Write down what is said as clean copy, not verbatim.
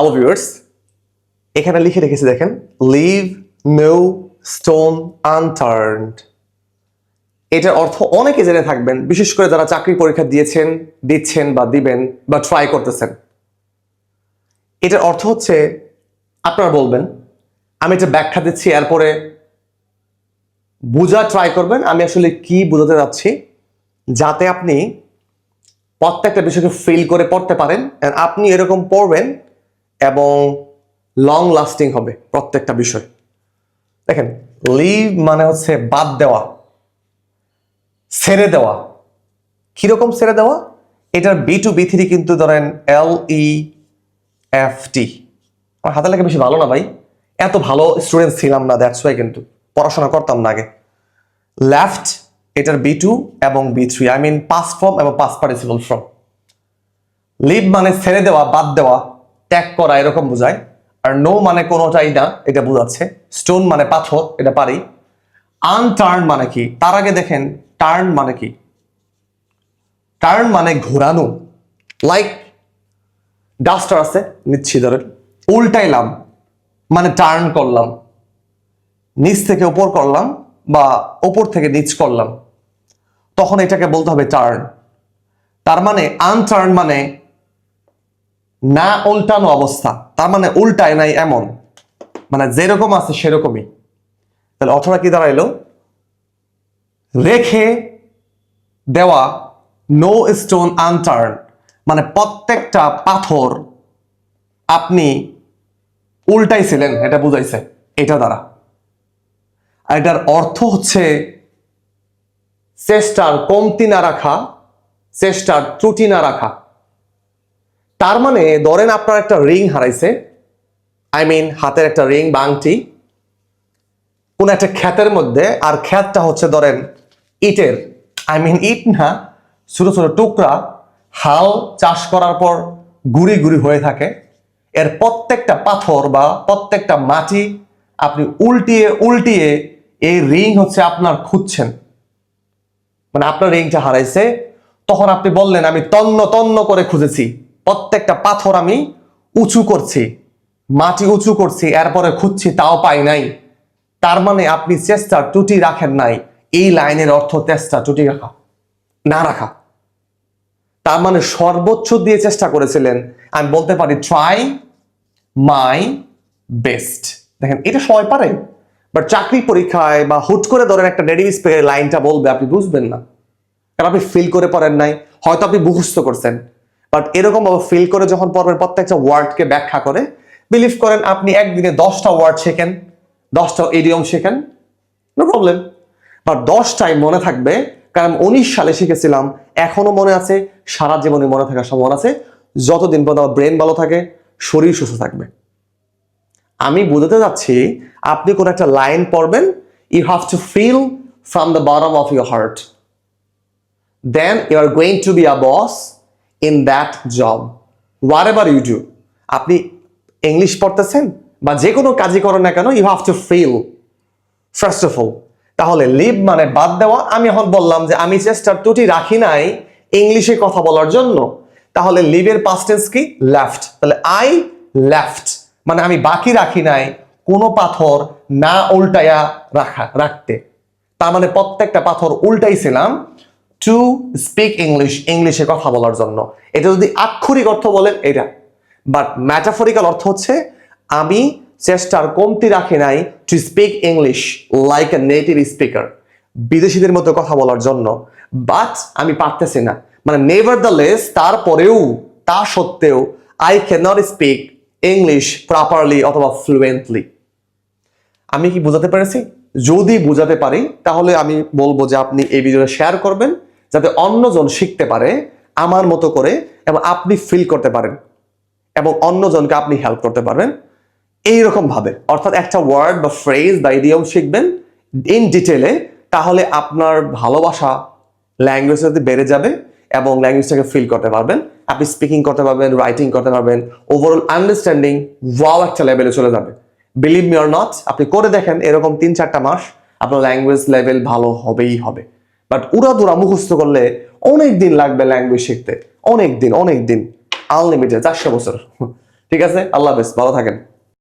Hello viewers, এখানে লিখে রেখেছি দেখেন, লিভ নো স্টোন আনটার্নড। এটার অর্থ অনেকে জেনে থাকবেন, বিশেষ করে যারা চাকরি পরীক্ষা দিচ্ছেন বা দিবেন বা ট্রাই করতেছেন। এটার অর্থ হচ্ছে, আপনারা বলবেন, আমি এটা ব্যাখ্যা দিচ্ছি, এরপরে বোঝা ট্রাই করবেন আমি আসলে কি বোঝাতে যাচ্ছি, যাতে আপনি প্রত্যেকটা বিষয়কে ফিল করে পড়তে পারেন। আপনি এরকম পড়বেন এবং লং লাস্টিং হবে প্রত্যেকটা বিষয়। দেখেন, লিভ মানে হচ্ছে বাদ দেওয়া, ছেড়ে দেওয়া। কিরকম ছেড়ে দেওয়া? এটার B2B3 কিন্তু ধরেন LEFT। আমার হাতের লেখা বেশি ভালো না ভাই, এত ভালো স্টুডেন্ট ছিলাম না, দ্যাটস ওয়াই কিন্তু পড়াশোনা করতাম না আগে। লেফট এটার B2 এবং B3, I mean past form এবং পাস্ট পার্টিসিপল ফর্ম। লিভ মানে ছেড়ে দেওয়া, বাদ দেওয়া, ত্যাগ করা, এরকম বোঝায়। আর নো মানে কোনোটাই না, এটা বোঝাচ্ছে। স্টোন মানে পাথর, এটা পারি। আনটার্ন মানে কি? তার আগে দেখেন টার্ন মানে কি। টার্ন মানে ঘোরানো। লাইক ডাস্টার আছে, নিচ্ছি ধরেন, উল্টাইলাম মানে টার্ন করলাম, নিচ থেকে উপর করলাম বা উপর থেকে নিচ করলাম, তখন এটাকে বলতে হবে টার্ন। তার মানে আনটার্ন মানে না উল্টানো অবস্থা, তার মানে উল্টায় নাই এমন, মানে যেরকম আছে সেরকমই। তাহলে অর্থটা কি দাঁড়াইলো? রেখে দেওয়া, নো স্টোন আনটার্ন, মানে প্রত্যেকটা পাথর আপনি উল্টাইছিলেন, এটা বুঝাইছে এটা দ্বারা। আর এটার অর্থ হচ্ছে চেষ্টার কমতি না রাখা, চেষ্টার ত্রুটি না রাখা। তার মানে ধরেন আপনার একটা রিং হারাইছে, আই মিন হাতের একটা রিং বা আংটি, কোন একটা ক্ষেতের মধ্যে, আর ক্ষেতটা হচ্ছে ধরেন ইটের, আই মিন ইট না, ছোট ছোট টুকরা, হাল চাষ করার পর গুড়ি গুড়ি হয়ে থাকে। এর প্রত্যেকটা পাথর বা প্রত্যেকটা মাটি আপনি উল্টিয়ে উল্টিয়ে এই রিং হচ্ছে আপনার খুঁজছেন, মানে আপনার রিংটা হারাইছে, তখন আপনি বললেন আমি তন্ন তন্ন করে খুঁজেছি, প্রত্যেকটা পাথর আমি উঁচু করছি, মাটি উঁচু করছি, এরপরে খুঁজছি, তাও পাই নাই। তার মানে আপনি চেষ্টা ত্রুটি রাখেন নাই। এই লাইনের অর্থ চেষ্টা ত্রুটি রাখা, না রাখা। তার মানে সর্বোচ্চ দিয়ে চেষ্টা করেছিলেন। আমি বলতে পারি ট্রাই মাই বেস্ট। দেখেন, এটা সবাই পারে, বাট চাকরি পরীক্ষায় বা হুট করে ধরেন একটা নেটিভ স্পিকার লাইনটা বলবে, আপনি বুঝবেন না, কারণ আপনি ফিল করে পড়েন নাই, হয়তো আপনি মুখস্থ করছেন। বাট এরকম ভাবে ফিল করে যখন পড়বেন, প্রত্যেকটা ওয়ার্ডকে ব্যাখ্যা করে, বিলিভ করেন আপনি একদিনে 10টা ওয়ার্ড শেখেন, 10টা ইডিয়ম শেখেন, নো প্রবলেম। বাট 10টাই মনে থাকবে, কারণ 19 সালে শিখেছিলাম, এখনো মনে আছে, সারা জীবনে মনে থাকার সম্ভাবনা আছে, যতদিন পর্যন্ত ব্রেন ভালো থাকে, শরীর সুস্থ থাকবে। আমি বোঝাতে যাচ্ছি, আপনি কোন একটা লাইন পড়বেন, you have to feel from the bottom of your heart, then you are going to be a boss in that job whatever you do. আপনি ইংলিশ পড়তেছেন বা যে কোনো কাজই করেন না কেন, you have to feel first of all. তাহলে লিভ মানে বাদ দেওয়া। আমি এখন বললাম যে আমি চেষ্টার ত্রুটি রাখি নাই ইংলিশে কথা বলার জন্য, তাহলে লিভের পাস্ট টেন্স কি? লেফট। তাহলে আই লেফট মানে আমি বাকি রাখি নাই কোনো পাথর না উল্টায়া রাখতে। তার মানে প্রত্যেকটা পাথর উল্টাইছিলাম টু স্পিক ইংলিশ, ইংলিশে কথা বলার জন্য। এটা যদি আক্ষরিক অর্থ বলেন এটা, বাট ম্যাটাফরিক্যাল অর্থ হচ্ছে আমি চেষ্টার কমতি রাখি নাই to speak English like a native speaker, বিদেশিদের মতো কথা বলার জন্য, বাট আমি পারতেছি না, মানে নেভারদালেস, তারপরেও, তা সত্ত্বেও I can not speak English properly অথবা ফ্লুয়েন্টলি। আমি কি বোঝাতে পেরেছি? যদি বোঝাতে পারি তাহলে আমি বলবো যে আপনি এই ভিডিওটা শেয়ার করবেন, যাতে অন্যজন শিখতে পারে আমার মতো করে, এবং আপনি ফিল করতে পারেন এবং অন্যজনকে আপনি হেল্প করতে পারবেন এইরকম ভাবে। অর্থাৎ একটা ওয়ার্ড বা ফ্রেজ বা ইডিয়ম শিখবেন ইন ডিটেলে, তাহলে আপনার ভালোবাসা ল্যাঙ্গুয়েজের সাথে বেড়ে যাবে এবং ল্যাঙ্গুয়েজটাকে ফিল করতে পারবেন, আপনি স্পিকিং করতে পারবেন, রাইটিং করতে পারবেন, ওভারঅল আন্ডারস্ট্যান্ডিং ওয়াও একটা লেভেলে চলে যাবে। বিলিভ মি অর নট, আপনি করে দেখেন, এরকম 3-4টা মাস আপনার ল্যাঙ্গুয়েজ লেভেল ভালো হবেই হবে। বাট উড়াদুরা মুখস্থ করলে অনেক দিন লাগবে ল্যাঙ্গুয়েজ শিখতে, অনেক দিন, আনলিমিটেড 400 বছর। ঠিক আছে, আল্লাহ হাফেজ, ভালো থাকেন।